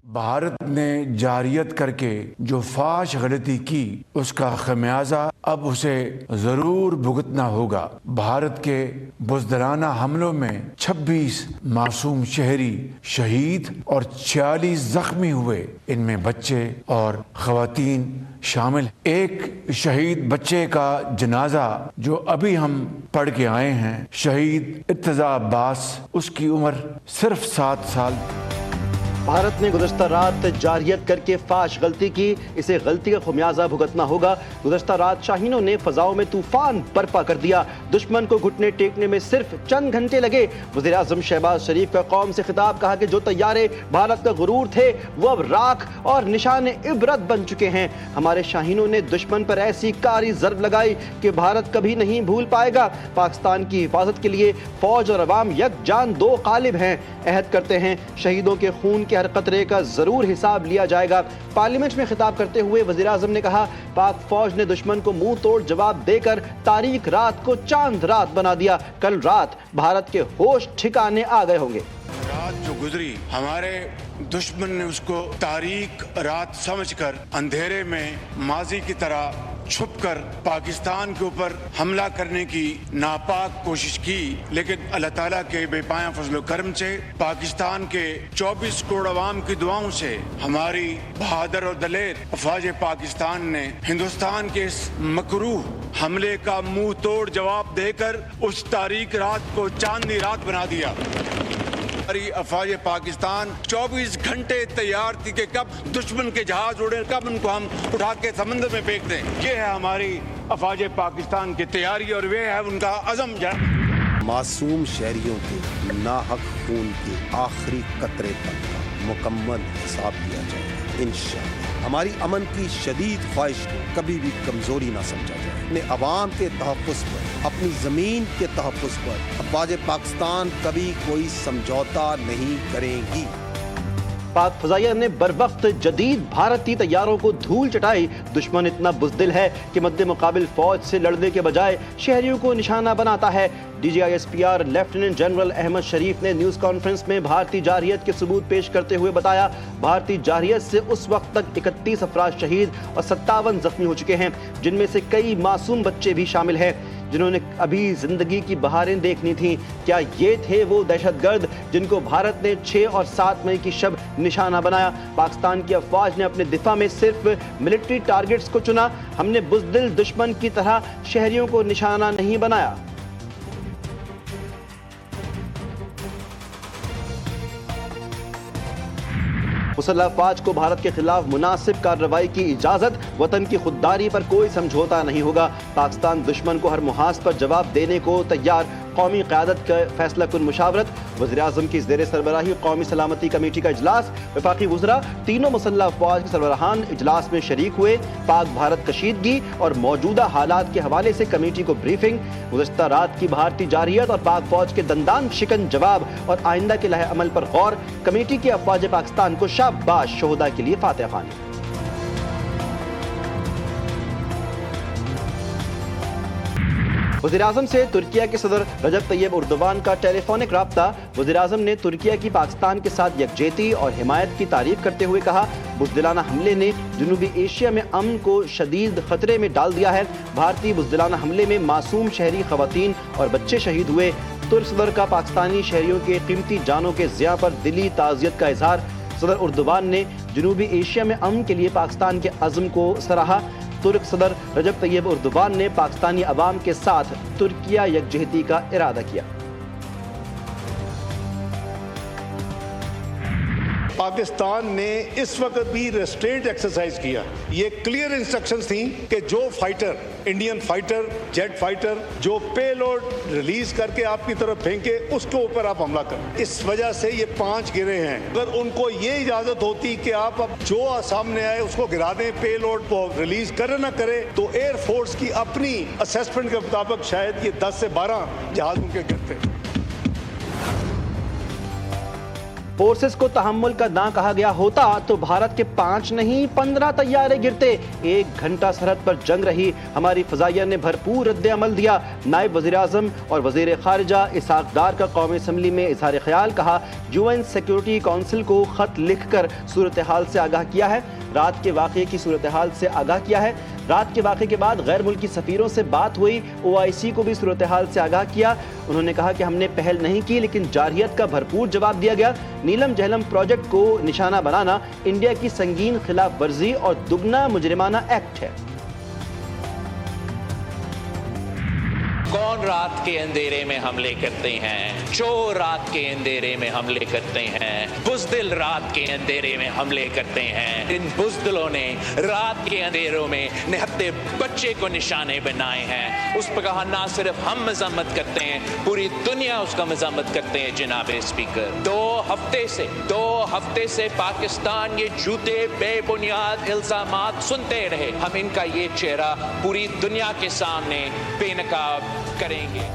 भारत ने जारियत करके जो फाश गलती की उसका खमियाजा अब उसे जरूर भुगतना होगा। भारत के बुज़दिलाना हमलों में 26 मासूम शहरी शहीद और 46 जख्मी हुए, इनमें बच्चे और ख़वातीन शामिल। एक शहीद बच्चे का जनाजा जो अभी हम पढ़ के आए हैं, शहीद इर्तजा अब्बास, उसकी उम्र सिर्फ 7 साल। भारत ने गुज़श्ता रात जारियत करके फाश गलती की, इसे गलती का खमियाजा भुगतना होगा। गुज़श्ता रात शाहीनों ने फ़ज़ाओं में तूफ़ान बर्पा कर दिया, दुश्मन को घुटने टेकने में सिर्फ चंद घंटे लगे। वज़ीर आज़म शहबाज शरीफ का कौम से खिताब, कहा कि जो तैयारे भारत का गुरूर थे वो अब राख और निशान इबरत बन चुके हैं। हमारे शाहीनों ने दुश्मन पर ऐसी कारी ज़रब लगाई कि भारत कभी नहीं भूल पाएगा। पाकिस्तान की हिफाजत के लिए फ़ौज और अवाम यकजान दो ग़ालिब हैं। अहद करते हैं शहीदों के खून के हर कतरे का जरूर हिसाब लिया जाएगा। पार्लियामेंट में खिताब करते हुए वज़ीर आज़म ने कहा, पाक फौज ने दुश्मन को मुंह तोड़ जवाब देकर तारीख रात को चांद रात बना दिया। कल रात भारत के होश ठिकाने आ गए होंगे। रात जो गुजरी, हमारे दुश्मन ने उसको तारीख रात समझकर अंधेरे में माजी की तरह छुपकर पाकिस्तान के ऊपर हमला करने की नापाक कोशिश की, लेकिन अल्लाह ताला के बेपाया फजल करम से, पाकिस्तान के 24 करोड़ अवाम की दुआओं से हमारी बहादुर और दलेर अफवाज पाकिस्तान ने हिंदुस्तान के इस मकरूह हमले का मुंह तोड़ जवाब देकर उस तारीख रात को चांदनी रात बना दिया। अफवाज पाकिस्तान 24 घंटे तैयार थी कि कब दुश्मन के जहाज उड़े, कब उनको हम उठा के समंदर में फेंक दें। ये है हमारी अफवाज पाकिस्तान की तैयारी और वे है उनका अज़म। मासूम शहरियों के नाहक खून के आखिरी कतरे तक का मुकम्मल हिसाब दिया जाएगा इंशाअल्लाह। हमारी अमन की शदीद ख्वाहिश को कभी भी कमजोरी ना समझा जाए। अपने अवाम के तहफ़्फ़ुज़ पर, अपनी ज़मीन के तहफ़्फ़ुज़ पर अफ़वाज पाकिस्तान कभी कोई समझौता नहीं करेगी। पाक फ़ज़ाइया ने बरवक्त जदीद भारतीय तैयारों को धूल चटाई। दुश्मन इतना बुज़दिल है कि मद्दे मुकाबिल फ़ौज से लड़ने के बजाय शहरियों को निशाना बनाता है। DGISPR लेफ्टिनेंट जनरल अहमद शरीफ ने न्यूज़ कॉन्फ्रेंस में भारतीय जारहियत के सबूत पेश करते हुए बताया, भारतीय जारहियत से उस वक्त तक 31 अफराद शहीद और 57 जख्मी हो चुके हैं, जिनमें से कई मासूम बच्चे भी शामिल हैं जिन्होंने अभी जिंदगी की बहारें देखनी थीं। क्या ये थे वो दहशतगर्द जिनको भारत ने 6 और 7 मई की शब निशाना बनाया? पाकिस्तान की अफवाज ने अपने दिफा में सिर्फ मिलिट्री टारगेट्स को चुना। हमने बुज़दिल दुश्मन की तरह शहरियों को निशाना नहीं बनाया। मुसल्लह अफवाज को भारत के खिलाफ मुनासिब कार्रवाई की इजाजत, वतन की खुददारी पर कोई समझौता नहीं होगा। पाकिस्तान दुश्मन को हर मुहाज पर जवाब देने को तैयार। कौमी क़यादत का फैसला कुन मुशावरत, वज़ीर आज़म की ज़ेर सरबराही कौमी सलामती कमेटी का इजलास। वफाकी वज़रा तीनों मुसल्लह अफवाज के सरबराहान इजलास में शरीक हुए। पाक भारत कशीदगी और मौजूदा हालात के हवाले से कमेटी को ब्रीफिंग। गुज़श्ता रात की भारतीय जारहियत और पाक फौज के दंदान शिकन जवाब और आइंदा के लहे अमल पर गौर। कमेटी की अफवाज पाकिस्तान को शाबाश, शोहदा के लिए फातिहा ख़्वानी। वज़ीर-ए-आज़म से तुर्किया के सदर रजब तैयब उर्दवान का टेलीफोनिक राब्ता। वज़ीर-ए-आज़म ने तुर्किया की पाकिस्तान के साथ यकजहती और हिमायत की तारीफ करते हुए कहा, बुज़दिलाना हमले ने जनूबी एशिया में अमन को शदीद खतरे में डाल दिया है। भारतीय बुज़दिलाना हमले में मासूम शहरी ख़वातीन और बच्चे शहीद हुए। तुर्क सदर का पाकिस्तानी शहरियों के कीमती जानों के ज़िया पर दिली ताज़ियत का इजहार। सदर उर्दवान ने जनूबी एशिया में अमन के लिए पाकिस्तान के अज़्म को सराहा। तुर्क सदर रजब तैयब उर्दवान ने पाकिस्तानी अवाम के साथ तुर्किया यकजहती का इरादा किया। पाकिस्तान ने इस वक्त भी रेस्ट्रेंट एक्सरसाइज किया। ये क्लियर इंस्ट्रक्शंस थी कि जो fighter, Indian fighter, jet fighter जो पेलोड रिलीज करके आपकी तरफ फेंके, उसके ऊपर आप हमला करें। इस वजह से ये 5 गिरे हैं। अगर उनको ये इजाजत होती कि आप अब जो सामने आए उसको गिरा दें, पेलोड को रिलीज करे ना करे, तो एयरफोर्स की अपनी असेसमेंट के मुताबिक शायद ये 10 से 12 जहाज उनके गिरते। फोर्सेस को तहम्मुल का ना कहा गया होता तो भारत के 5 नहीं 15 तैयारे गिरते। 1 घंटा सरहद पर जंग रही, हमारी फजाइया ने भरपूर रद्द अमल दिया। नायब वज़ीर आज़म और वज़ीर ख़ारिजा इसहाक़ डार का कौमी असम्बली में इज़हार ख्याल कहा, UN सिक्योरिटी काउंसिल को ख़त लिखकर सूरत हाल से आगाह किया है। रात के वाक़े की सूरत हाल से आगाह किया है। रात के वाक़े के बाद गैर मुल्की सफ़ीरों से बात हुई, OIC को भी सूरत हाल से आगाह किया। उन्होंने कहा कि हमने पहल नहीं की लेकिन जारहियत का भरपूर जवाब दिया गया। नीलम जहलम प्रोजेक्ट को निशाना बनाना इंडिया की संगीन खिलाफ वर्जी और दुगना मुजरिमाना एक्ट है। कौन रात के अंधेरे में हमले करते हैं? चोर रात के अंधेरे में हमले करते हैं, बुज़दिल रात के अंधेरे में हमले करते हैं। इन बुज़दिलों ने रात के अंधेरों में निहत्ते बच्चे को निशाने बनाए हैं। उस पर कहा ना सिर्फ हम मजम्मत करते हैं, पूरी दुनिया उसका मजम्मत करते हैं। जनाब स्पीकर, 2 हफ्ते से पाकिस्तान ये झूठे बेबुनियाद इल्जामात सुनते रहे। हम इनका ये चेहरा पूरी दुनिया के सामने बेनकाब करेंगे।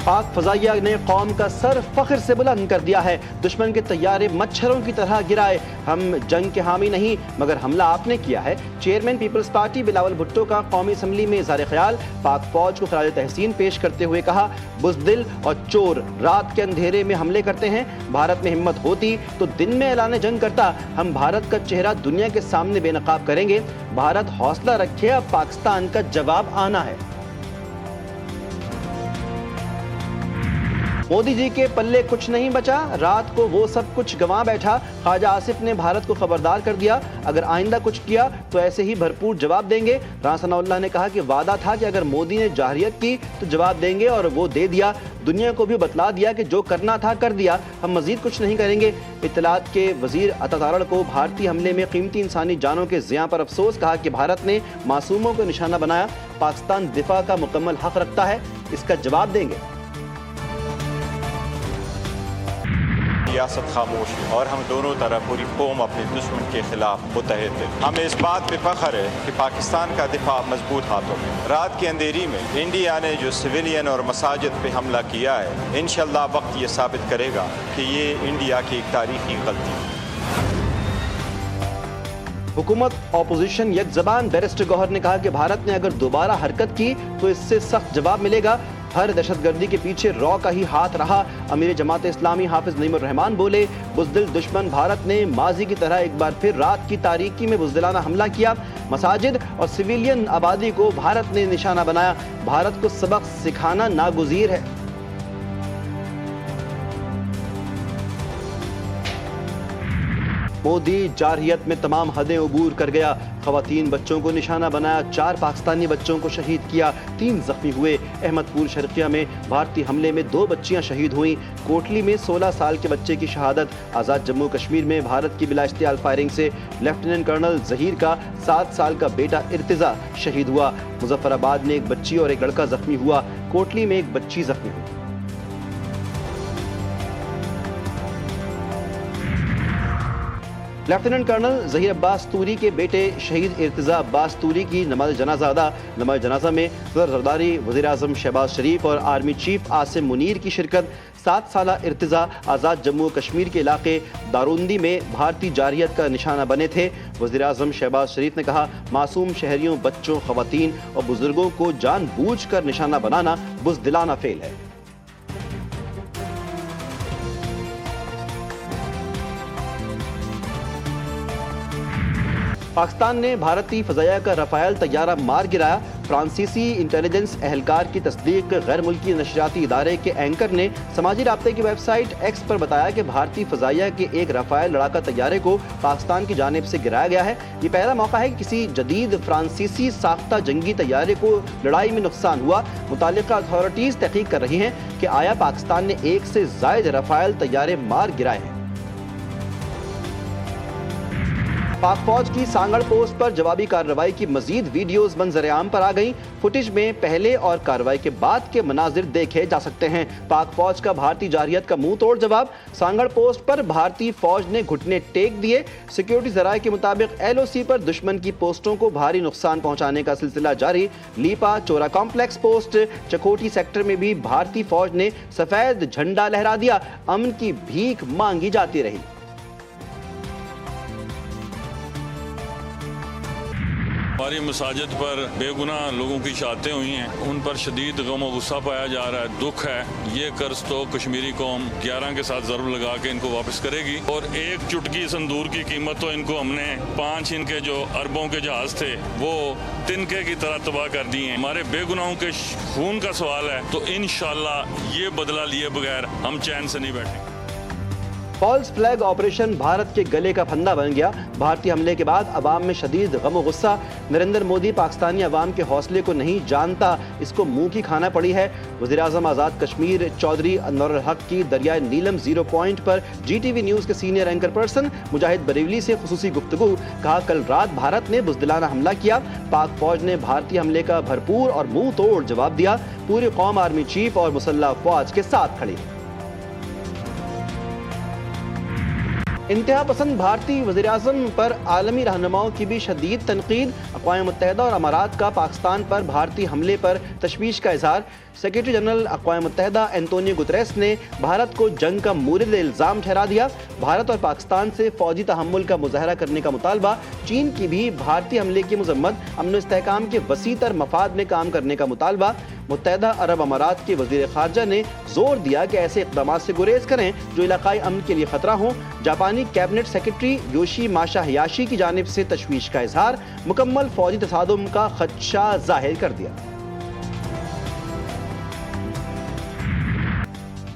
पाक फजाइया ने कौम का सर फख्र से बुलंद कर दिया है। दुश्मन के तैयारे मच्छरों की तरह गिराए। हम जंग के हामी नहीं मगर हमला आपने किया है। Chairman Peoples Party Bilawal Bhutto का कौमी असम्बली में इज़हार ख्याल, पाक फौज को खराज तहसीन पेश करते हुए कहा, बुज़दिल और चोर रात के अंधेरे में हमले करते हैं। भारत में हिम्मत होती तो दिन में ऐलान जंग करता। हम भारत का चेहरा दुनिया के सामने बेनकाब करेंगे। भारत हौसला रखे, अब पाकिस्तान का जवाब आना है। मोदी जी के पल्ले कुछ नहीं बचा, रात को वो सब कुछ गंवा बैठा। ख्वाजा आसिफ ने भारत को खबरदार कर दिया, अगर आइंदा कुछ किया तो ऐसे ही भरपूर जवाब देंगे। राना सनाउल्लाह ने कहा कि वादा था कि अगर मोदी ने जारहियत की तो जवाब देंगे और वो दे दिया। दुनिया को भी बतला दिया कि जो करना था कर दिया, हम मजीद कुछ नहीं करेंगे। इत्तलात के वजीर अता तारड़ को भारतीय हमले में कीमती इंसानी जानों के ज़िया पर अफसोस, कहा कि भारत ने मासूमों को निशाना बनाया। पाकिस्तान दिफा का मुकम्मल हक रखता है, इसका जवाब देंगे। रियासत खामोश है और हम दोनों तरफ पूरी कौम अपने दुश्मन के खिलाफ मुत्तहिद है। हमें इस बात पे फख्र है कि पाकिस्तान का दिफा मजबूत हाथों में। रात की अंधेरी में इंडिया ने जो सिविलियन और मसाजिद पे हमला किया है, इंशाअल्लाह वक्त ये साबित करेगा कि ये इंडिया की एक तारीखी गलती है। हुकूमत ऑपोजिशन यकज़बान। बैरिस्टर गौहर ने कहा कि भारत ने अगर दोबारा हरकत की तो इससे सख्त जवाब मिलेगा। हर दहशतगर्दी के पीछे रॉ का ही हाथ रहा। अमीर जमात इस्लामी हाफिज नईमुर रहमान बोले, बुज़दिल दुश्मन भारत ने माजी की तरह एक बार फिर रात की तारीकी में बुज़दिलाना हमला किया। मसाजिद और सिविलियन आबादी को भारत ने निशाना बनाया। भारत को सबक सिखाना नागुज़ीर है। मोदी जारहियत में तमाम हदें अबूर कर गया। ख़वातीन बच्चों को निशाना बनाया। 4 पाकिस्तानी बच्चों को शहीद किया, 3 जख्मी हुए। अहमदपुर शर्किया में भारतीय हमले में 2 बच्चियां शहीद हुईं। कोटली में 16 साल के बच्चे की शहादत। आज़ाद जम्मू कश्मीर में भारत की बिला इश्तियाल फायरिंग से लेफ्टिनेंट कर्नल ज़हीर का 7 साल का बेटा इर्तिज़ा शहीद हुआ। मुजफ्फराबाद में एक बच्ची और एक लड़का जख्मी हुआ। कोटली में एक बच्ची जख्मी हुई। लेफ्टिनेंट कर्नल ज़हीर अब्बास तूरी के बेटे शहीद इर्तिज़ा अब्बास तूरी की नमाज जनाजा अदा। नमाज जनाजा में सदर जरदारी, वज़ीर आज़म शहबाज शरीफ और आर्मी चीफ आसिम मुनीर की शिरकत। 7 साला इर्तिज़ा आज़ाद जम्मू कश्मीर के इलाके दारूंदी में भारतीय जारहियत का निशाना बने थे। वज़ीर आज़म शहबाज शरीफ ने कहा, मासूम शहरियों, बच्चों, ख़वातीन और बुजुर्गों को जानबूझकर निशाना बनाना बुज़दिलाना फेल है। पाकिस्तान ने भारतीय फ़ज़ाया का रफ़ायल तैयारा मार गिराया। फ्रांसीसी इंटेलिजेंस एहलकार की तस्दीक गैर मुल्की नशरियाती इदारे के एंकर ने समाजी राब्ते की वेबसाइट एक्स पर बताया कि भारतीय फ़ज़ाया के एक रफ़ायल लड़ाका तैयारे को पाकिस्तान की जानिब से गिराया गया है। ये पहला मौका है कि किसी जदीद फ्रांसीसी साख्ता जंगी तैयारे को लड़ाई में नुकसान हुआ। मुतालिका अथॉरिटीज़ तहकीक कर रही हैं कि आया पाकिस्तान ने 1 से ज़ायद रफ़ायल तैयारे मार गिराए हैं। पाक फौज की सांगड़ पोस्ट पर जवाबी कार्रवाई की मजीद वीडियोस मंजर-ए-आम पर आ गई। फुटेज में पहले और कार्रवाई के बाद के मनाजिर देखे जा सकते हैं। पाक फौज का भारतीय जारहियत का मुंह तोड़ जवाब। सांगड़ पोस्ट पर भारतीय फौज ने घुटने टेक दिए। सिक्योरिटी जराये के मुताबिक LOC पर दुश्मन की पोस्टों को भारी नुकसान पहुंचाने का सिलसिला जारी। लीपा चोरा कॉम्प्लेक्स पोस्ट चकोटी सेक्टर में भी भारतीय फौज ने सफेद झंडा लहरा दिया। अमन की भीख मांगी जाती रही। हमारी मसाजिद पर बेगुनाह लोगों की शहादतें हुई हैं, उन पर शदीद गम और गुस्सा पाया जा रहा है। दुख है, ये कर्ज तो कश्मीरी कौम 11 के साथ ज़रब लगा के इनको वापस करेगी। और एक चुटकी संदूर की कीमत तो इनको हमने 5 इनके जो अरबों के जहाज थे वो तिनके की तरह तबाह कर दिए हैं। हमारे बेगुनाहों के खून का सवाल है, तो इंशाअल्लाह ये बदला लिए बगैर हम चैन से नहीं बैठेंगे। फॉल्स फ्लैग ऑपरेशन भारत के गले का फंदा बन गया। भारतीय हमले के बाद अवाम में शदीद गम और गुस्सा। नरेंद्र मोदी पाकिस्तानी अवाम के हौसले को नहीं जानता, इसको मुंह की खाना पड़ी है। वज़ीर-ए-आज़म आज़ाद कश्मीर चौधरी अनवर हक की दरियाए नीलम जीरो पॉइंट पर GTV न्यूज़ के सीनियर एंकर पर्सन मुजाहिद बरेवली से खुसूसी गुफ्तगू। कहा, कल रात भारत ने बुज़दिलाना हमला किया। पाक फौज ने भारतीय हमले का भरपूर और मुंह तोड़ जवाब दिया। पूरी कौम आर्मी चीफ और मुसल्लह फौज के साथ खड़ी। इंतहा पसंद भारतीय वज़ीर-ए-आज़म पर आलमी रहनुमाओं की भी शदीद तनकीद। अक़वाम मुत्तहिदा और अमारात का पाकिस्तान पर भारतीय हमले पर तशवीश का इज़हार। सेक्रेटरी जनरल अक़वाम मुत्तहिदा एंटोनियो गुतरेस ने भारत को जंग का मूरिद इल्ज़ाम ठहरा दिया। भारत और पाकिस्तान से फ़ौजी तहम्मुल का मुज़ाहरा करने का मुतालबा। चीन की भी भारतीय हमले की मज़म्मत। अमन इस्तेहकाम के वसीतर मफाद में काम करने का मुतालबा। मुत्तहिदा अरब अमारात के वज़ीर ख़ारजा ने जोर दिया कि ऐसे इक़दाम से गुरेज करें जो इलाक़ाई अमन के लिए ख़तरा हो। जापानी कैबिनेट सेक्रेटरी योशी माशा हयाशी की जानिब से तशवीश का इज़हार। मुकम्मल फ़ौजी तसादुम का ख़दशा ज़ाहिर कर दिया।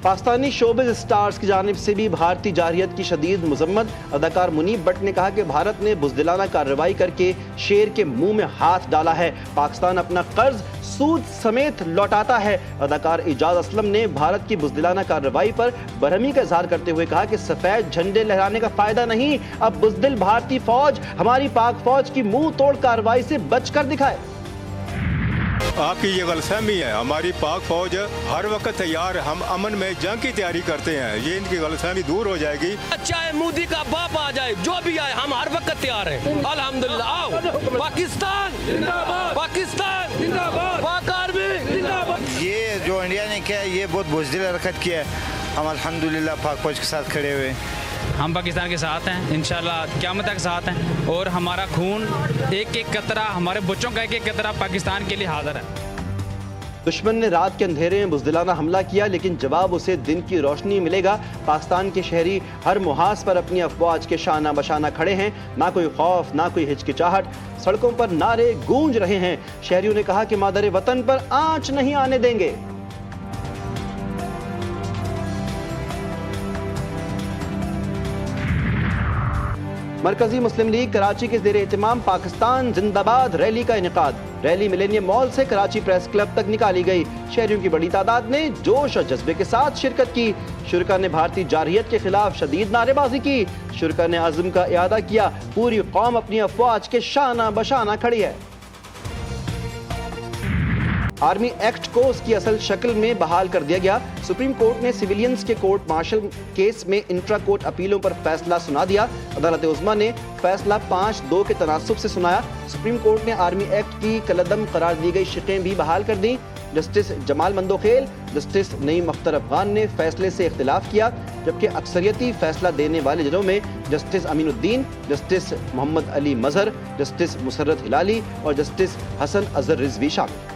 पाकिस्तानी शोबिज़ स्टार्स की जानिब से भी भारतीय जारहियत की शदीद मज़म्मत। अदाकार मुनीब भट्ट ने कहा कि भारत ने बुज़दिलाना कार्रवाई करके शेर के मुंह में हाथ डाला है। पाकिस्तान अपना कर्ज सूद समेत लौटाता है। अदाकार इजाज असलम ने भारत की बुज़दिलाना कार्रवाई पर बरहमी का इज़हार करते हुए कहा कि सफ़ेद झंडे लहराने का फ़ायदा नहीं, अब बुज़दिल भारतीय फ़ौज हमारी पाक फ़ौज की मुंह तोड़ कार्रवाई से बचकर दिखाए। आपकी ये गलतफहमी है। हमारी पाक फौज हर वक्त तैयार है, हम अमन में जंग की तैयारी करते हैं। ये इनकी गलतफहमी दूर हो जाएगी। चाहे मोदी का बाप आ जाए, जो भी आए, हम हर वक्त तैयार हैं। अल्हम्दुलिल्लाह। आओ पाकिस्तान जिंदाबाद, पाकिस्तान जिंदाबाद, पाक आर्मी जिंदाबाद। ये जो इंडिया ने किया ये बहुत बुज़दिल हरकत किया है। हम अल्हम्दुलिल्लाह पाक फौज के साथ खड़े हुए। हम पाकिस्तान के साथ हैं, इंशाल्लाह क़यामत तक साथ हैं। और हमारा खून एक एक कतरा, हमारे बच्चों का एक एक कतरा पाकिस्तान के लिए हाजिर है। दुश्मन ने रात के अंधेरे में बुज़दिलाना हमला किया, लेकिन जवाब उसे दिन की रोशनी मिलेगा। पाकिस्तान के शहरी हर मुहाज पर अपनी अफवाज के शाना बशाना खड़े हैं। ना कोई खौफ, ना कोई हिचकिचाहट। सड़कों पर नारे गूंज रहे हैं। शहरियों ने कहा कि मादर वतन पर आंच नहीं आने देंगे। मरकजी मुस्लिम लीग कराची के ज़ेर एहतमाम पाकिस्तान जिंदाबाद रैली का इनेकाद। रैली मिलेनियम मॉल से कराची प्रेस क्लब तक निकाली गई। शहरियों की बड़ी तादाद ने जोश और जज्बे के साथ शिरकत की। शुरका ने भारतीय जारहियत के खिलाफ शदीद नारेबाजी की। शुरका ने अज़्म का इयादा किया। पूरी कौम अपनी अफवाज के शाना बशाना खड़ी है। आर्मी एक्ट को उसकी असल शक्ल में बहाल कर दिया गया। सुप्रीम कोर्ट ने सिविलियंस के कोर्ट मार्शल केस में इंट्रा कोर्ट अपीलों पर फैसला सुना दिया। अदालत उज़्मा ने फैसला 5-2 के तनासुब से सुनाया। सुप्रीम कोर्ट ने आर्मी एक्ट की कलअदम करार दी गई शिकें भी बहाल कर दी। जस्टिस जमाल मंदोखेल, जस्टिस नईम अख्तर अफगान ने फैसले से इख्तिलाफ किया, जबकि अक्सरियती फैसला देने वाले जजों में जस्टिस अमीनुद्दीन, जस्टिस मोहम्मद अली मजहर, जस्टिस मुसर्रत हिलाली और जस्टिस हसन अजहर रिजवी शामिल।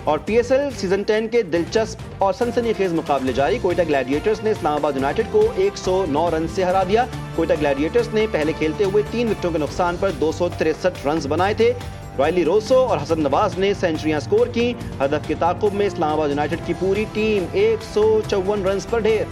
और PSL सीजन 10 के दिलचस्प और सनसनीखेज मुकाबले जारी। कोयटा ग्लैडिएटर्स ने इस्लामाबाद यूनाइटेड को 109 रन से हरा दिया। कोयटा ग्लैडिएटर्स ने पहले खेलते हुए 3 विकेटों के नुकसान पर 263 रन बनाए थे। रॉयली रोसो और हसन नवाज ने सेंचुरियां स्कोर की। हदफ के ताक़ुब में इस्लामाबाद यूनाइटेड की पूरी टीम 154 रन पर ढेर।